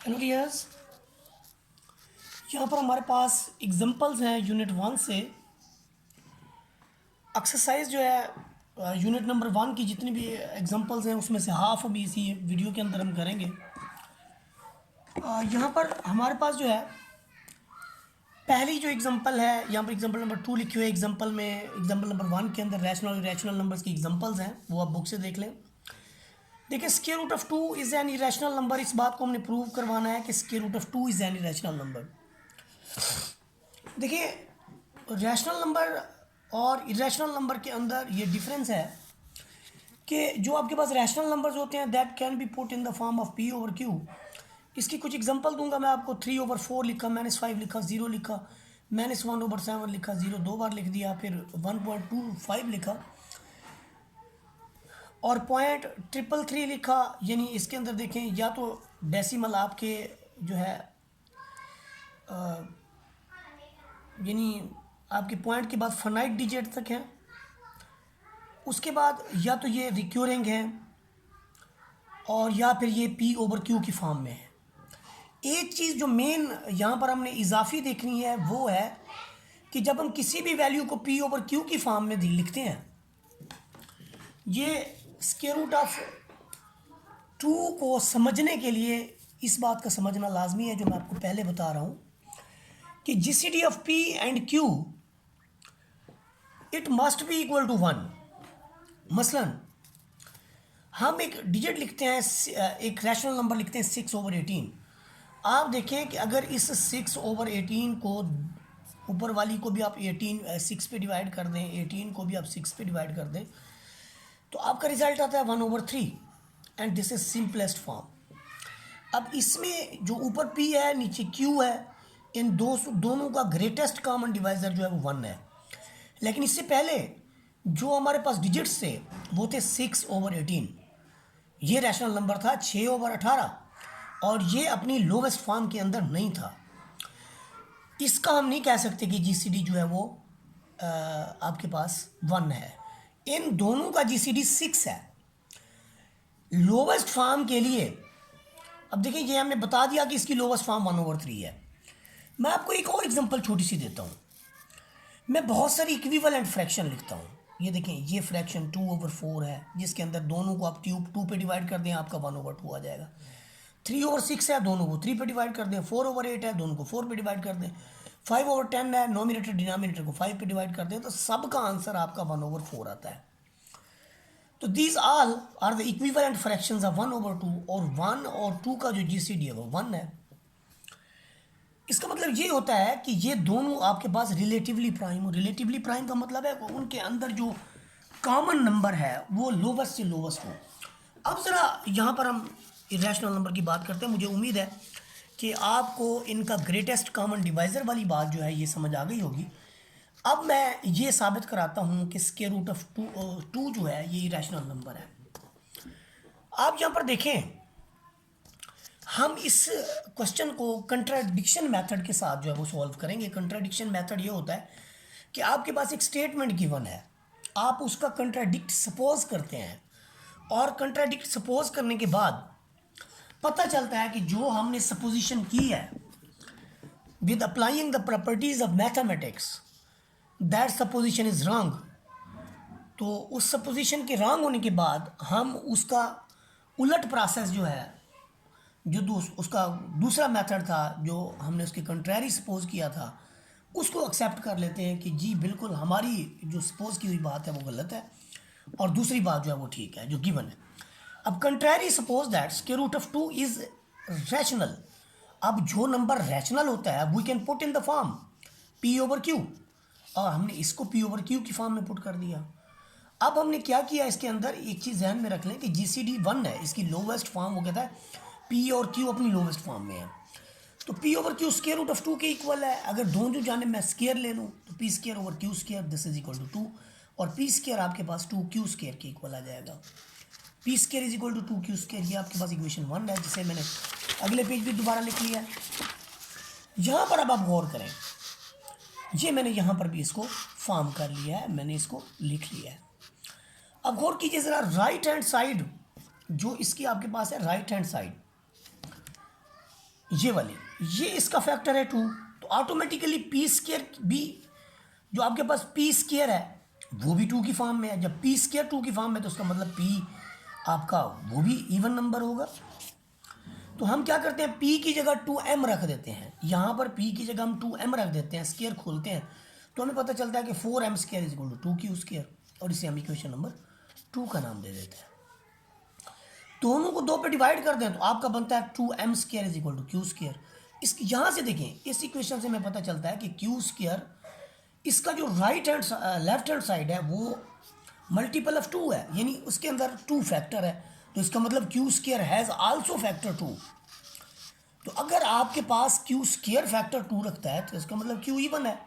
Hello dears, यहाँ पर हमारे पास एग्जांपल्स हैं यूनिट 1 से। एक्सरसाइज जो है यूनिट नंबर 1 की जितनी भी एग्जांपल्स हैं उसमें से हाफ अभी इसी वीडियो के अंदर हम करेंगे। यहाँ पर हमारे पास जो है पहली जो एग्जांपल है, यहाँ पर एग्जांपल नंबर 2 लिखी हुई है। एग्जांपल में एग्जांपल नंबर 1 के अंदर रैशनल और इरेशनल नंबर्स की एग्जांपल्स हैं, वो आप बुक से देख लें। देखिए, square root of 2 is an irrational number. इस बात को हमने प्रूव करवाना है कि square root of 2 is an irrational number. देखिए, रैशनल नंबर और इरेशनल नंबर के अंदर ये डिफरेंस है कि जो आपके पास रैशनल नंबर्स होते हैं that can be put in the form of P over Q. इसकी कुछ एग्जांपल दूंगा मैं आपको। 3/4 लिखा, -5 लिखा, 0 लिखा, -1/7 लिखा, 0 दो बार लिख दिया, फिर 1.25 लिखा और .333 लिखा। यानी इसके अंदर देखें, या तो डेसिमल आपके जो है यानी आपके पॉइंट के बाद फाइनाइट डिजिट तक है, उसके बाद या तो ये रिक्यूरिंग है और या फिर ये पी ओवर क्यू की फॉर्म में है। एक चीज़ जो मेन यहाँ पर हमने इजाफी देखनी है वो है कि जब हम किसी भी वैल्यू को पी ओवर क्यू की फॉर्म में लिखते हैं, ये स्क्वायर रूट ऑफ 2 को समझने के लिए इस बात का समझना लाजमी है जो मैं आपको पहले बता रहा हूँ कि GCD of p and q it must be equal to 1। मसलन हम एक डिजिट लिखते हैं, एक रैशनल नंबर लिखते हैं 6/18। आप देखें कि अगर इस 6/18 को ऊपर वाली को भी आप 6 पे डिवाइड कर दें, 18 को भी आप 6 पे डिवाइड कर दें, तो आपका रिजल्ट आता है 1/3 and this is simplest form. अब इसमें जो ऊपर p है नीचे q है, इन दोनों का ग्रेटेस्ट कॉमन डिवाइजर जो है वो 1 है। लेकिन इससे पहले जो हमारे पास डिजिट्स थे वो थे 6/18। ये रैशनल नंबर था 6/18 और ये अपनी लोवेस्ट फॉर्म के अंदर नहीं था। इसका हम नहीं कह सकते कि जीसीडी जो है वो आपके पास 1 है। इन दोनों का जीसीडी 6 है लोवेस्ट फॉर्म के लिए। अब देखिए, ये हमने बता दिया कि इसकी लोवेस्ट फॉर्म 1/3 है। मैं आपको एक और एग्जांपल छोटी सी देता हूँ। मैं बहुत सारी इक्विवेलेंट फ्रैक्शन लिखता हूँ। ये देखें, ये फ्रैक्शन 2/4 है जिसके अंदर दोनों को आप 2 पे डिवाइड कर दें, आपका 1/2 आ जाएगा। 3/6 है, दोनों को 3 पे डिवाइड कर दें। 4/8 है, दोनों को 4 पे डिवाइड कर दें। 5/10 है, नोमिनेटर डिनोमिनेटर को 5 पे डिवाइड कर दें, तो सबका आंसर आपका 1/4 आता है। तो these all are the equivalent fractions of 1/2 और 1 और 2 का जो जीसीडी है वो 1 है। इसका मतलब ये होता है कि ये दोनों आपके पास रिलेटिवली प्राइम हो। रिलेटिवली प्राइम का मतलब है कि उनके अंदर जो कॉमन नंबर है वो लोवेस्ट से लोवेस्ट हो। अब ज़रा यहाँ पर हम इरेशनल नंबर की बात करते हैं। मुझे उम्मीद है कि आपको इनका ग्रेटेस्ट कॉमन डिवाइज़र वाली बात जो है ये समझ आ गई होगी। अब मैं ये साबित कराता हूँ कि स्क्वायर रूट ऑफ 2 जो है ये इरेशनल नंबर है। आप यहाँ पर देखें, हम इस क्वेश्चन को कंट्राडिक्शन मेथड के साथ जो है वो सॉल्व करेंगे। कंट्राडिक्शन मेथड ये होता है कि आपके पास एक स्टेटमेंट गिवन है, आप उसका कंट्राडिक्ट सपोज करते हैं और कंट्राडिक्ट सपोज करने के बाद पता चलता है कि जो हमने सपोजिशन की है with applying the properties of mathematics that supposition is wrong. तो उस सपोजिशन के रॉन्ग होने के बाद हम उसका उलट प्रोसेस जो है, जो उसका दूसरा मेथड था जो हमने उसके कंट्रेरी सपोज किया था, उसको एक्सेप्ट कर लेते हैं कि जी बिल्कुल हमारी जो सपोज की हुई बात है वो गलत है और दूसरी बात जो है वो ठीक है जो गिवन है। अब contrary suppose that square root of 2 is rational. अब जो नंबर रैशनल होता है we can put in the form p/q और हमने इसको p/q की फॉर्म में पुट कर दिया। अब हमने क्या किया, इसके अंदर एक चीज़ ध्यान में रख लें कि जीसीडी 1 है, इसकी लोवेस्ट फॉर्म वो कहता है p और q अपनी लोवेस्ट फॉर्म में है, तो p/q स्क्वायर रूट ऑफ 2 के इक्वल है। अगर दोनों जाने मैं स्क्वायर ले लूँ तो p²/q² this is equal to 2 और p² आपके पास 2q² के इक्वल आ जाएगा। p² is equal to 2q², ये आपके पास इक्वेशन 1 है जिसे मैंने अगले पेज भी दोबारा लिख लिया है। यहाँ पर अब आप गौर करें, ये मैंने यहाँ पर भी इसको फॉर्म कर लिया है, मैंने इसको लिख लिया है। अब गौर कीजिए ज़रा, राइट हैंड साइड जो इसकी आपके पास है, राइट हैंड साइड ये वाली, ये इसका फैक्टर है 2, तो ऑटोमेटिकली पी स्केयर भी, जो आपके पास पी स्केयर है वो भी 2 की फॉर्म में है। जब पी स्केयर 2 की फॉर्म में तो उसका मतलब पी आपका वो भी इवन नंबर होगा। तो हम क्या करते हैं, p की जगह 2m रख देते हैं। यहाँ पर p की जगह हम 2m रख देते हैं, स्केयर खोलते हैं तो हमें पता चलता है कि 4m square is equal to 2q square, और इसे हम इक्वेशन नंबर 2 का नाम दे देते हैं। दोनों को 2 पे डिवाइड कर दें तो आपका बनता है 2m square is equal to q square. इस यहाँ से देखें, इस इक्वेशन से हमें पता चलता है कि q स्केयर, इसका जो लेफ्ट हैंड साइड है वो मल्टीपल ऑफ 2 है, यानी उसके अंदर 2 फैक्टर है, तो इसका मतलब q square has also factor 2। तो अगर आपके पास q स्केयर फैक्टर 2 रखता है तो इसका मतलब q इवन है,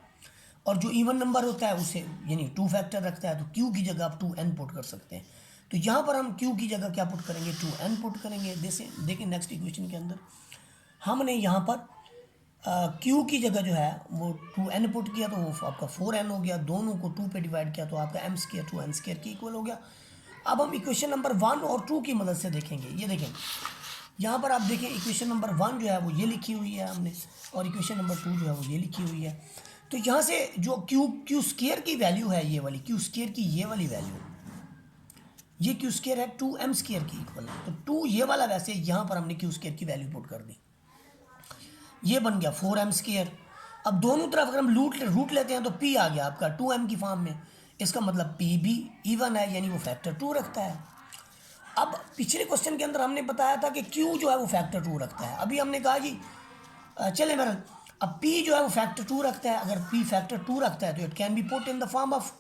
और जो इवन नंबर होता है उसे यानी 2 फैक्टर रखता है, तो q की जगह आप 2n पुट कर सकते हैं। तो यहाँ पर हम q की जगह क्या पुट करेंगे, 2n पुट करेंगे। जैसे देखिए नेक्स्ट इक्वेशन के अंदर हमने यहाँ पर q की जगह जो है वो 2n पुट किया तो वो आपका 4n हो गया, दोनों को 2 पे डिवाइड किया तो आपका m स्केयर 2n स्केयर की इक्वल हो गया। अब हम इक्वेशन नंबर 1 और 2 की मदद से देखेंगे। ये देखें यहाँ पर आप देखें, इक्वेशन नंबर 1 जो है वो ये लिखी हुई है हमने, और इक्वेशन नंबर 2 जो है वो ये लिखी हुई है। तो यहाँ से जो क्यू स्केयर की वैल्यू है, ये वाली क्यू स्केयर की ये वाली वैल्यू, ये क्यू स्केयर है 2m स्केयर की इक्वल, तो 2 ये वाला, वैसे यहाँ पर हमने क्यू स्केयर की वैल्यू पुट कर दी, ये बन गया 4m स्केयर। अब दोनों तरफ अगर हम रूट लेते हैं तो p आ गया आपका 2m की फॉर्म में, इसका मतलब p भी इवन है, यानी वो फैक्टर 2 रखता है। अब पिछले क्वेश्चन के अंदर हमने बताया था कि q जो है वो फैक्टर 2 रखता है। अभी हमने कहा जी चले मेरा, अब p जो है वो फैक्टर 2 रखता है, अगर p फैक्टर 2 रखता है तो it can be put in the form of,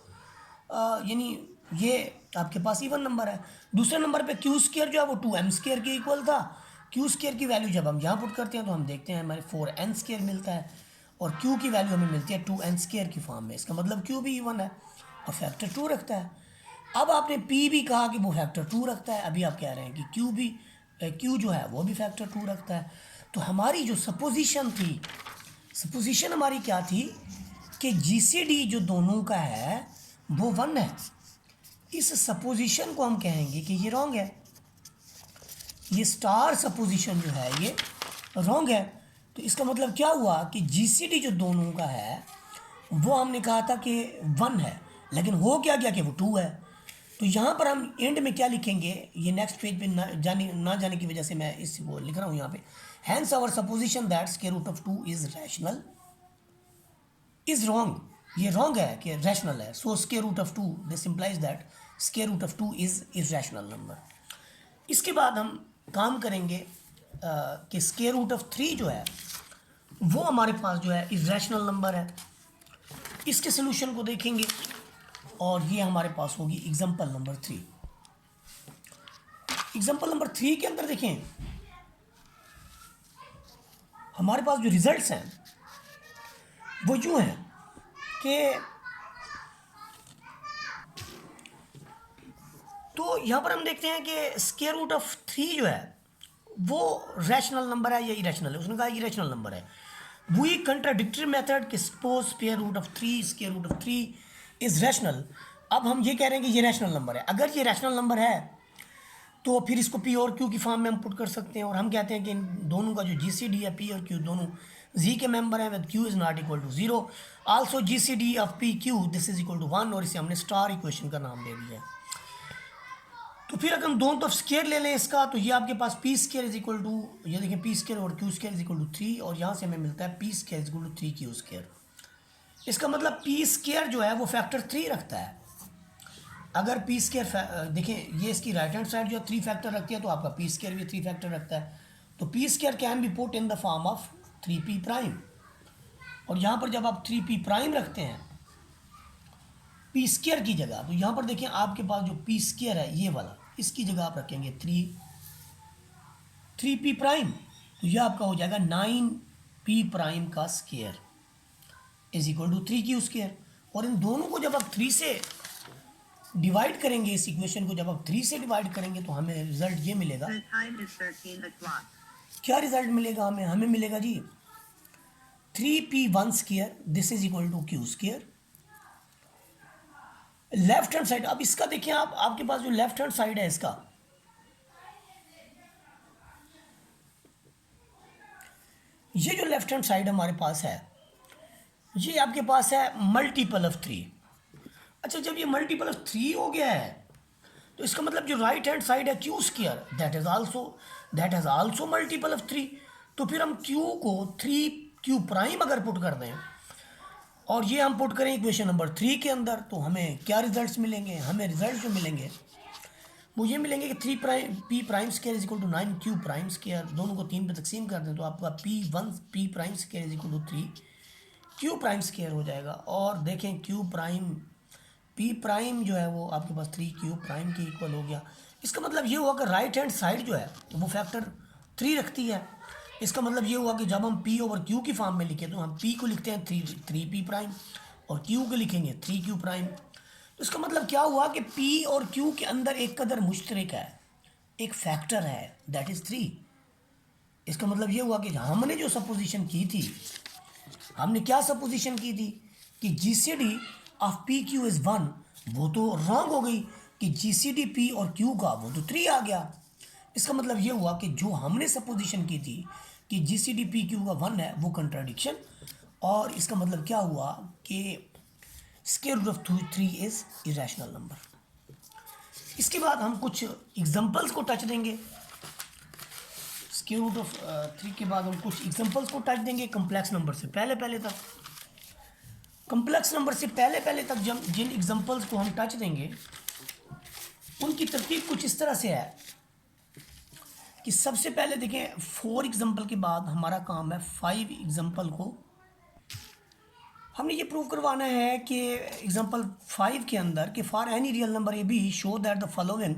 यानी ये आपके पास इवन नंबर है। दूसरे नंबर पे क्यू स्केयर जो है वो 2m स्केयर के इक्वल था। क्यू स्केयर की वैल्यू जब हम यहाँ पुट करते हैं तो हम देखते हैं हमारे 4n स्केयर मिलता है, और क्यू की वैल्यू हमें मिलती है 2n स्केयर की फॉर्म में, इसका मतलब क्यू भी इवन है और फैक्टर 2 रखता है। अब आपने p भी कहा कि वो फैक्टर 2 रखता है, अभी आप कह रहे हैं कि q जो है वो भी फैक्टर 2 रखता है। तो हमारी जो सपोजिशन थी, सपोजिशन हमारी क्या थी कि GCD जो दोनों का है वो 1 है। इस सपोजिशन को हम कहेंगे कि ये रॉन्ग है, ये स्टार सपोजिशन जो है ये रॉन्ग है। तो इसका मतलब क्या हुआ कि GCD जो दोनों का है वो हमने कहा था कि 1 है, लेकिन हो क्या गया कि वो 2 है। तो यहाँ पर हम एंड में क्या लिखेंगे, ये नेक्स्ट पेज पे ना जाने की वजह से मैं इस वो लिख रहा हूँ यहाँ पे, hence our supposition that square root of 2 is rational is wrong, ये रॉन्ग है कि रैशनल है। So square root of 2 this implies that square root of 2 is irrational number. इसके बाद हम काम करेंगे कि स्क्वायर रूट ऑफ 3 जो है वो हमारे पास जो है इरेशनल नंबर है। इसके सोल्यूशन को देखेंगे और ये हमारे पास होगी एग्जांपल नंबर 3। एग्जांपल नंबर 3 के अंदर देखें हमारे पास जो रिजल्ट्स हैं वो यूँ हैं कि तो यहाँ पर हम देखते हैं कि स्क्वायर रूट ऑफ 3 जो है वो रैशनल नंबर है या इरेशनल है। उसने कहा इरेशनल नंबर है। वही कंट्राडिक्टरी मेथड कि suppose square root of 3 square root of 3 is rational. अब हम ये कह रहे हैं कि ये रैशनल नंबर है। अगर ये रैशनल नंबर है तो फिर इसको पी और क्यू की फॉर्म में हम पुट कर सकते हैं, और हम कहते हैं कि इन दोनों का जो GCD है पी और क्यू दोनों जी के मेंबर हैं, with q is not equal to 0। Also GCD of p q this is equal to 1, और इसे हमने स्टार इक्वेशन का नाम दे दिया है। तो फिर अगर हम दोनों तरफ स्केयर ले लें इसका, तो ये आपके पास P square is equal to, ये देखें पी स्केयर और Q square is equal to 3, और यहाँ से हमें मिलता है P square is equal to 3 Q square. इसका मतलब पी स्केयर जो है वो फैक्टर 3 रखता है। अगर पी स्केयर देखें, ये इसकी राइट हैंड साइड जो 3 फैक्टर रखती है तो आपका पी स्केयर भी 3 फैक्टर रखता है। तो P square can be put in the form of 3p prime, और यहाँ पर जब आप 3p प्राइम रखते हैं पी स्केयर की जगह, तो यहाँ पर देखिए आपके पास जो पी स्केयर है ये वाला, इसकी जगह आप रखेंगे 3p प्राइम, तो यह आपका हो जाएगा 9p प्राइम का square is equal to 3q square. और इन दोनों को जब आप 3 से डिवाइड करेंगे, इस इक्वेशन को जब आप 3 से डिवाइड करेंगे तो हमें रिजल्ट ये मिलेगा। क्या रिजल्ट मिलेगा हमें? हमें मिलेगा जी 3p1 square this is equal to q square. Left hand side, अब इसका देखिए आप, आपके पास जो लेफ्ट हैंड साइड है इसका, ये जो लेफ्ट हैंड साइड हमारे पास है, ये आपके पास है मल्टीपल ऑफ 3। अच्छा, जब ये मल्टीपल ऑफ 3 हो गया है तो इसका मतलब जो राइट हैंड साइड है Q square that has also multiple of 3। तो फिर हम क्यू को 3 क्यू प्राइम अगर पुट कर दें और ये हम पुट करें इक्वेशन नंबर 3 के अंदर, तो हमें क्या रिजल्ट्स मिलेंगे? हमें रिजल्ट जो मिलेंगे वो ये मिलेंगे कि 3 prime p prime square is equal to 9 q prime square. दोनों को 3 पे तकसीम कर दें तो आपका p prime square is equal to 3 q prime square हो जाएगा। और देखें क्यू प्राइम पी प्राइम जो है वो आपके पास 3 क्यू प्राइम के इक्वल हो गया। इसका मतलब ये हुआ कि राइट हैंड साइड जो है वो फैक्टर 3 रखती है। इसका मतलब ये हुआ कि जब हम पी ओवर क्यू की फॉर्म में लिखें तो हम पी को लिखते हैं 3 पी प्राइम और क्यू को लिखेंगे 3 क्यू प्राइम। तो इसका मतलब क्या हुआ कि पी और क्यू के अंदर एक कदर मुश्तरक है, एक फैक्टर है, दैट इज़ 3। इसका मतलब ये हुआ कि हमने जो सपोजिशन की थी, हमने क्या सपोजिशन की थी कि GCD of p Q is 1, वो तो रॉन्ग हो गई कि जीसीडी पी और क्यू का वो तो 3 आ गया। इसका मतलब ये हुआ कि जो हमने सपोजिशन की थी कि जीसीडी पी क्यू का 1 है वो कंट्राडिक्शन। और इसका मतलब क्या हुआ कि square root of 3 is irrational number. इसके बाद हम कुछ एग्जांपल्स को टच देंगे। स्क्वायर रूट ऑफ 3 के बाद हम कुछ एग्जांपल्स को टच देंगे कम्प्लेक्स नंबर से पहले तक। कम्प्लेक्स नंबर से पहले तक जब जिन एग्जांपल्स को हम टच देंगे उनकी तरतीब कुछ इस तरह से है कि सबसे पहले देखें 4 एग्जांपल के बाद हमारा काम है 5 एग्जांपल को हमने ये प्रूव करवाना है कि एग्जांपल 5 के अंदर कि for any real number a b show that the following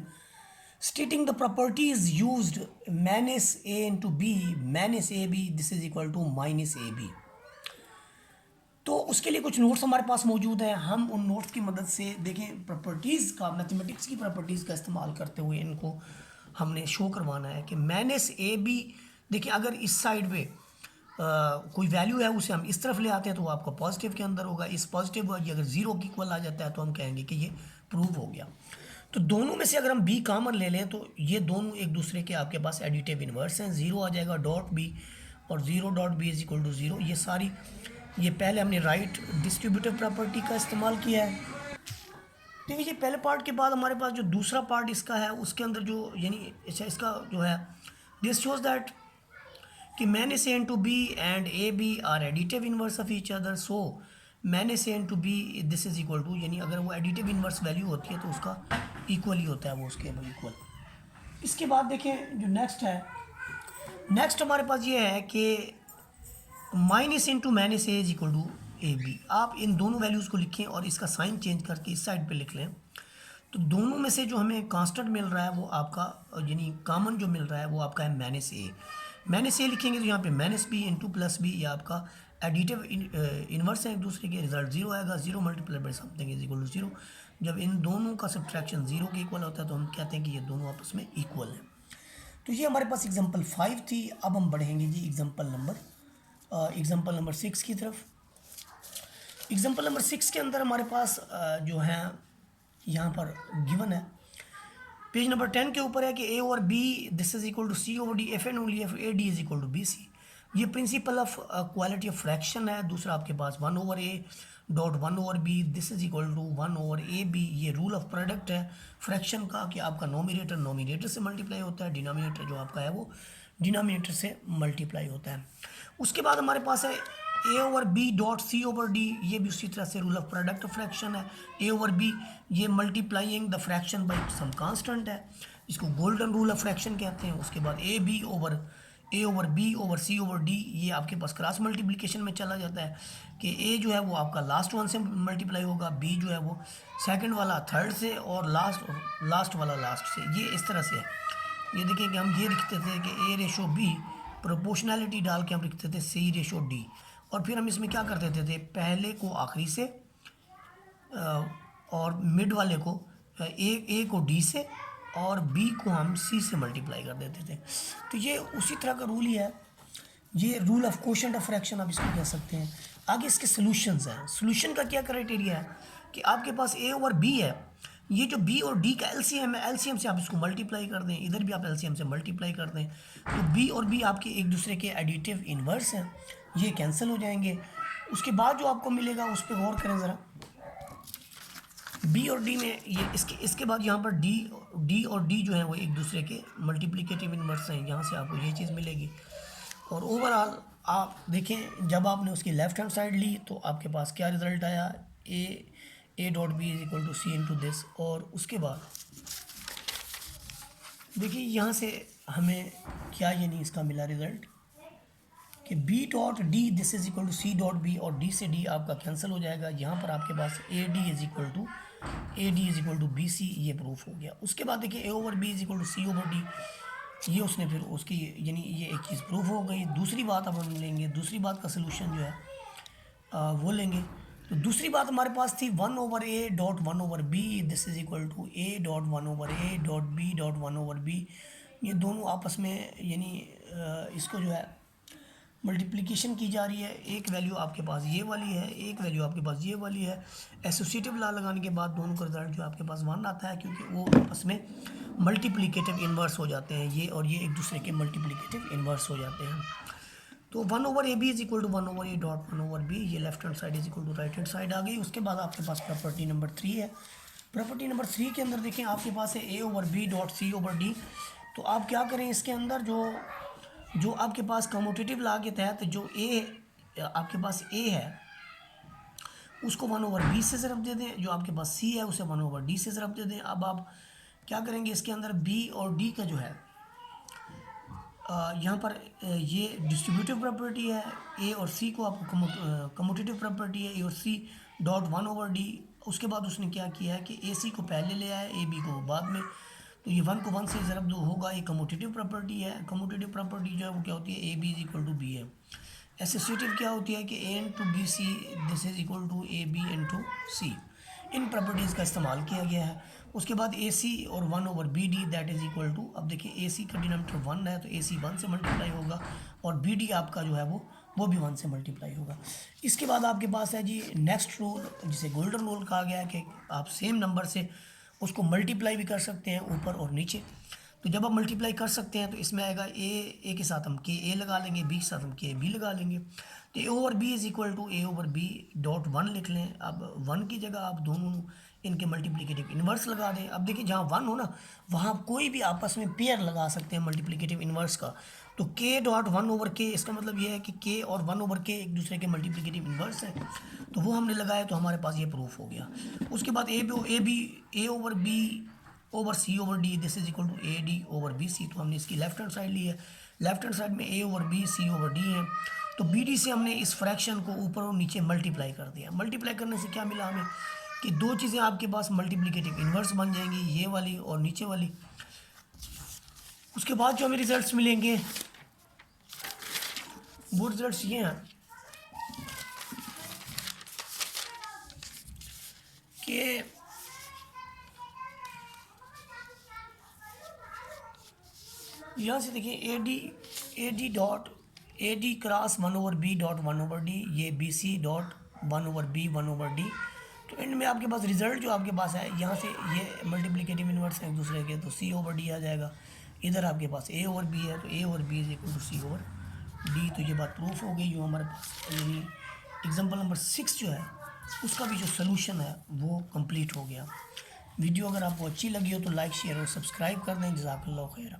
stating the properties used minus a into b minus a b this is equal to minus a b. तो उसके लिए कुछ नोट्स हमारे पास मौजूद हैं। हम उन नोट्स की मदद से देखें प्रॉपर्टीज़ का, मैथमेटिक्स की प्रॉपर्टीज़ का इस्तेमाल करते हुए इनको हमने शो करवाना है कि माइनस ए बी। देखिए अगर इस साइड पे कोई वैल्यू है उसे हम इस तरफ ले आते हैं तो वो आपका पॉजिटिव के अंदर होगा। इस पॉजिटिव ये अगर ज़ीरो की इक्वल आ जाता है तो हम कहेंगे कि ये प्रूव हो गया। तो दोनों में से अगर हम बी कॉमन ले लें तो ये दोनों एक दूसरे के आपके पास एडिटिव इन्वर्स हैं। ज़ीरो आ जाएगा डॉट बी और zero dot B is equal to zero. ये पहले हमने राइट डिस्ट्रीब्यूटिव प्रॉपर्टी का इस्तेमाल किया है। देखिए ये पहले पार्ट के बाद हमारे पास जो दूसरा पार्ट इसका है उसके अंदर जो यानी इसका जो है दिस शोज दैट कि minus a into b and a b are additive inverse of each other. So minus a into b this is equal to, यानी अगर वो एडिटिव इन्वर्स वैल्यू होती है तो उसका इक्वल ही होता है वो उसके इक्वल। इसके बाद देखें जो नेक्स्ट हमारे पास ये है कि minus into minus a is equal to A b. आप इन दोनों वैल्यूज़ को लिखें और इसका साइन चेंज करके इस साइड पे लिख लें तो दोनों में से जो हमें कांस्टेंट मिल रहा है वो आपका यानी कॉमन जो मिल रहा है वो आपका है माइनस ए लिखेंगे तो यहाँ पे minus b into plus b, ये आपका एडिटिव इन्वर्स है एक दूसरे के, रिजल्ट जीरो आएगा। Zero multiply by something is equal to zero. जब इन दोनों का सब्ट्रैक्शन जीरो के इक्वल होता है तो हम कहते हैं कि ये दोनों आपस में इक्वल हैं। तो ये हमारे पास एग्जाम्पल 5 थी। अब हम बढ़ेंगे जी एग्जाम्पल नंबर 6 की तरफ। एग्जाम्पल नंबर 6 के अंदर हमारे पास जो है यहाँ पर गिवन है पेज नंबर 10 के ऊपर है कि ए और B this is equal to C over D if and only if A D is equal to B C. ये principle of quality of fraction है। दूसरा आपके पास 1 over A dot 1 over B this is equal to 1 over A B. ये rule of product है fraction का कि आपका नोमिनेटर से मल्टीप्लाई होता है, डिनोमिनेटर जो आपका है वो डिनोमिनेटर से मल्टीप्लाई होता है। उसके बाद हमारे पास है A over B dot C over D. ये भी उसी तरह से रूल ऑफ प्रोडक्ट फ्रैक्शन है। ए ओवर बी ये multiplying the fraction by some constant है, इसको गोल्डन रूल ऑफ फ्रैक्शन कहते हैं। उसके बाद A over B over C over D ये आपके पास क्रॉस मल्टीप्लिकेशन में चला जाता है कि ए जो है वो आपका लास्ट वन से मल्टीप्लाई होगा, बी जो है वो सेकंड वाला थर्ड से और लास्ट वाला लास्ट से। ये इस तरह से है। ये देखिए कि हम ये लिखते थे कि ए रेशो बी प्रोपोर्शनैलिटी डाल के हम लिखते थे सी रेशो डी, और फिर हम इसमें क्या करते थे पहले को आखिरी से और मिड वाले को ए को डी से और बी को हम सी से मल्टीप्लाई कर देते थे। तो ये उसी तरह का रूल ही है, ये rule of quotient of fraction आप इसको कह सकते हैं। आगे इसके सोल्यूशंस हैं। सोल्यूशन का क्या क्राइटेरिया है कि आपके पास ए ओवर बी है ये जो बी और डी का एलसीएम है, एलसीएम से आप इसको मल्टीप्लाई कर दें, इधर भी आप एलसीएम से मल्टीप्लाई कर दें, तो बी और बी आपके एक दूसरे के एडिटिव इन्वर्स हैं, ये कैंसिल हो जाएंगे। उसके बाद जो आपको मिलेगा उस पर गौर करें ज़रा, बी और डी में ये इसके बाद यहाँ पर डी और डी जो है वो एक दूसरे के मल्टीप्लिकेटिव इन्वर्स हैं, यहाँ से आपको ये चीज़ मिलेगी। और ओवरऑल आप देखें जब आपने उसकी लेफ्ट हैंड साइड ली तो आपके पास क्या रिज़ल्ट आया, A dot B is equal to C into this. और उसके बाद देखिए यहाँ से हमें क्या यानी इसका मिला रिज़ल्ट कि B dot D this is equal to C dot B, और डी से डी आपका कैंसिल हो जाएगा। यहाँ पर आपके पास A D is equal to B C, ये प्रूफ हो गया। उसके बाद देखिए A over B is equal to C over D, ये उसने फिर उसकी यानी ये एक चीज़ प्रूफ हो गई। दूसरी बात अब हम लेंगे, दूसरी बात का सलूशन जो है वो लेंगे। तो दूसरी बात हमारे पास थी 1 over A dot 1 over B this is equal to A dot 1 over A dot B dot 1 over B. ये दोनों आपस में यानी इसको जो है मल्टीप्लिकेशन की जा रही है। एक वैल्यू आपके पास ये वाली है, एक वैल्यू आपके पास ये वाली है। एसोसिएटिव लॉ लगाने के बाद दोनों का रिजल्ट जो आपके पास 1 आता है, क्योंकि वो आपस में मल्टीप्लिकेटिव इन्वर्स हो जाते हैं, ये और ये एक दूसरे के मल्टीप्लिकेटिव इन्वर्स हो जाते हैं। तो 1 over A B is equal to 1 over A dot 1 over B, ये left hand side is equal to right hand side आ गई। उसके बाद आपके पास प्रॉपर्टी नंबर 3 है। प्रॉपर्टी नंबर 3 के अंदर देखें आपके पास है A over B dot C over D. तो आप क्या करें, इसके अंदर जो आपके पास कम्यूटेटिव लॉ के तहत जो ए आपके पास ए है उसको 1 ओवर बी से ज़रब दे दें, जो आपके पास सी है उसे 1 ओवर डी से ज़रब दे दें। अब आप क्या करेंगे, इसके अंदर बी और डी का जो है यहाँ पर ये डिस्ट्रीब्यूटिव प्रॉपर्टी है, ए और सी को आपको कम्यूटेटिव प्रॉपर्टी है ए और सी डॉट 1 ओवर डी। उसके बाद उसने क्या किया है कि ए सी को पहले ले आया, ए बी को बाद में। तो ये 1 को 1 से ज़रब दो होगा, ये कम्यूटेटिव प्रॉपर्टी है। कम्यूटेटिव प्रॉपर्टी जो है वो क्या होती है, A B is equal to B है। एसोसिएटिव क्या होती है कि A into B C this is equal to A B into C. इन प्रॉपर्टीज़ का इस्तेमाल किया गया है। उसके बाद ए सी और 1 over B D that is equal to, अब देखिए ए सी का डिनोमिनेटर 1 है तो ए सी 1 से मल्टीप्लाई होगा, और बी डी आपका जो है वो भी 1 से मल्टीप्लाई होगा। इसके बाद आपके पास है जी नेक्स्ट रूल, जिसे गोल्डन रूल कहा गया है कि आप सेम नंबर से उसको मल्टीप्लाई भी कर सकते हैं ऊपर और नीचे। तो जब आप मल्टीप्लाई कर सकते हैं तो इसमें आएगा ए के साथ हम के ए लगा लेंगे, बी के साथ हम के बी लगा लेंगे। तो A over B is equal to A over B dot 1 लिख लें। अब 1 की जगह आप दोनों इनके मल्टीप्लिकेटिव इन्वर्स लगा दें। अब देखिए जहाँ 1 हो ना वहाँ कोई भी आपस में पेयर लगा सकते हैं मल्टीप्लिकेटिव इन्वर्स का। तो के डॉट 1 ओवर के, इसका मतलब ये है कि के और 1 ओवर के एक दूसरे के मल्टीप्लिकेटिव इन्वर्स है, तो वो हमने लगाया तो हमारे पास ये प्रूफ हो गया। उसके बाद A over B over C over D this is equal to A D over B C. तो हमने इसकी लेफ्ट हैंड साइड ली है, लेफ्ट हैंड साइड में A over B C over D है। तो बी डी से हमने इस फ्रैक्शन को ऊपर और नीचे मल्टीप्लाई कर दिया। मल्टीप्लाई करने से क्या मिला हमें कि दो चीज़ें आपके पास मल्टीप्लिकेटिव इन्वर्स बन जाएंगी, ये वाली और नीचे वाली। उसके बाद जो हमें रिजल्ट्स मिलेंगे वो रिजल्ट्स ये हैं कि यहाँ से देखिए A D cross 1 over B dot 1 over D, ये B C dot 1 over B 1 over D. तो एंड में आपके पास रिजल्ट जो आपके पास है, यहाँ से ये मल्टीप्लिकेटिव इन्वर्स हैं एक दूसरे के, तो सी ओवर डी आ जाएगा। इधर आपके पास ए ओवर बी है तो A over B is equal to C over D. तो ये बात प्रूफ हो गई। जो हमारे पास यानी एग्जाम्पल नंबर 6 जो है उसका भी जो सलूशन है वो कंप्लीट हो गया। वीडियो अगर आपको अच्छी लगी हो तो लाइक शेयर और सब्सक्राइब कर दें। जज़ाकल्लाहु खैर।